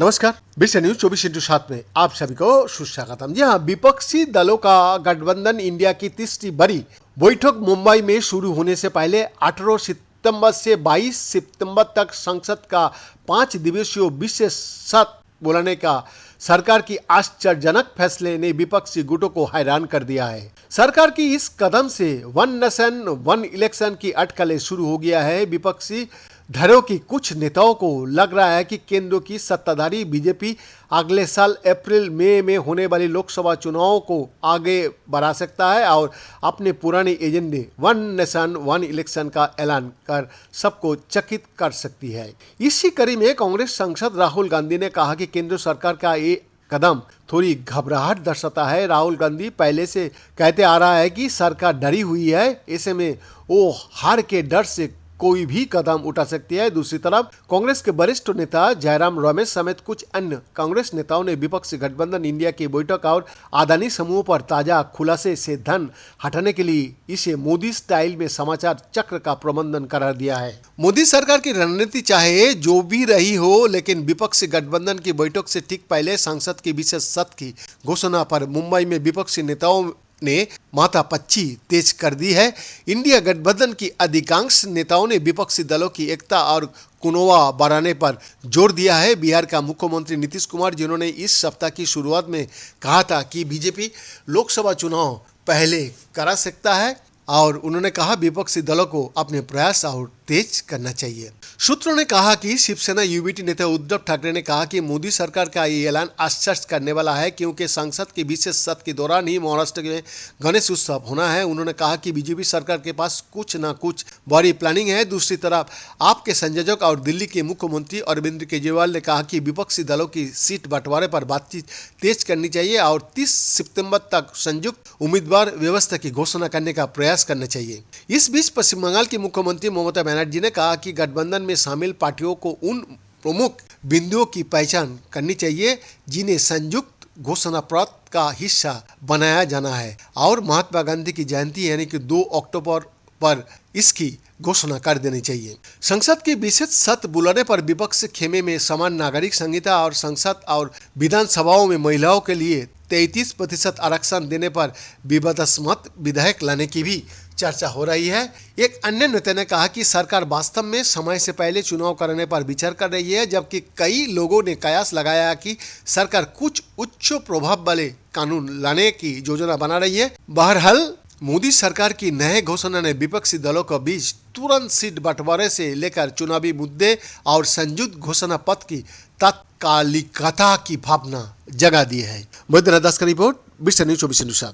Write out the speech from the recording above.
नमस्कार, विश्व न्यूज 24/7 में आप सभी को सुस्वागतम। जी हाँ, विपक्षी दलों का गठबंधन इंडिया की तीसरी बड़ी बैठक मुंबई में शुरू होने से पहले 18 सितंबर से 22 सितंबर तक संसद का 5 दिवसीय विशेष सत्र बुलाने का सरकार की आश्चर्यजनक फैसले ने विपक्षी गुटों को हैरान कर दिया है। सरकार की इस कदम से वन नेशन वन इलेक्शन की अटकलें शुरू हो गया है। विपक्षी धड़ों की कुछ नेताओं को लग रहा है कि केंद्र की सत्ताधारी बीजेपी अगले साल अप्रैल मई में होने वाली लोकसभा चुनावों को आगे बढ़ा सकता है और अपने पुराने एजेंडे वन नेशन वन इलेक्शन का ऐलान कर सबको चकित कर सकती है। इसी कड़ी में कांग्रेस सांसद राहुल गांधी ने कहा कि केंद्र सरकार का ये कदम थोड़ी घबराहट दर्शाता है। राहुल गांधी पहले से कहते आ रहा है कि सरकार डरी हुई है, ऐसे में वो हार के डर से कोई भी कदम उठा सकती है। दूसरी तरफ कांग्रेस के वरिष्ठ नेता जयराम रमेश समेत कुछ अन्य कांग्रेस नेताओं ने विपक्षी गठबंधन इंडिया की बैठक और अदानी समूह पर ताजा खुलासे से धन हटाने के लिए इसे मोदी स्टाइल में समाचार चक्र का प्रबंधन करार दिया है। मोदी सरकार की रणनीति चाहे जो भी रही हो, लेकिन विपक्षी गठबंधन की बैठक से ठीक पहले संसद की विशेष सत्र की घोषणा पर मुंबई में विपक्षी नेताओं ने माथापच्ची तेज कर दी है। इंडिया गठबंधन की अधिकांश नेताओं ने विपक्षी दलों की एकता और कुनोवा बढ़ाने पर जोर दिया है। बिहार का मुख्यमंत्री नीतीश कुमार, जिन्होंने इस सप्ताह की शुरुआत में कहा था कि बीजेपी लोकसभा चुनाव पहले करा सकता है, और उन्होंने कहा विपक्षी दलों को अपने प्रयास और तेज करना चाहिए। सूत्रों ने कहा कि शिवसेना यूबीटी नेता उद्धव ठाकरे ने कहा कि मोदी सरकार का ये ऐलान आश्चर्य करने वाला है, क्योंकि संसद के विशेष सत्र के दौरान ही महाराष्ट्र में गणेश उत्सव होना है। उन्होंने कहा कि बीजेपी सरकार के पास कुछ ना कुछ बड़ी प्लानिंग है। दूसरी तरफ आपके संयोजक और दिल्ली के मुख्यमंत्री अरविंद केजरीवाल ने कहा कि विपक्षी दलों की सीट बंटवारे पर बातचीत तेज करनी चाहिए और 30 सितंबर तक संयुक्त उम्मीदवार व्यवस्था की घोषणा करने का प्रयास करना चाहिए। इस बीच पश्चिम बंगाल की मुख्यमंत्री ममता बनर्जी ने कहा कि गठबंधन में शामिल पार्टियों को उन प्रमुख बिंदुओं की पहचान करनी चाहिए जिन्हें संयुक्त घोषणा पत्र का हिस्सा बनाया जाना है, और महात्मा गांधी की जयंती यानी कि 2 अक्टूबर पर इसकी घोषणा कर देनी चाहिए। संसद के विशेष सत्र बुलाने पर विपक्ष खेमे में समान नागरिक संहिता और संसद और विधानसभाओं में महिलाओं के लिए 33% आरक्षण देने पर विवादास्पद विधेयक लाने की भी चर्चा हो रही है। एक अन्य नेता ने कहा कि सरकार वास्तव में समय से पहले चुनाव कराने पर विचार कर रही है, जबकि कई लोगों ने कयास लगाया कि सरकार कुछ उच्च प्रभाव वाले कानून लाने की योजना बना रही है। बहरहाल मोदी सरकार की नए घोषणा ने विपक्षी दलों के बीच तुरंत सीट बंटवारे से लेकर चुनावी मुद्दे और संयुक्त घोषणा पत्र की तात्कालिकता की भावना जगा दी है। मध्य दास का रिपोर्ट, विश्व न्यूज 24/7।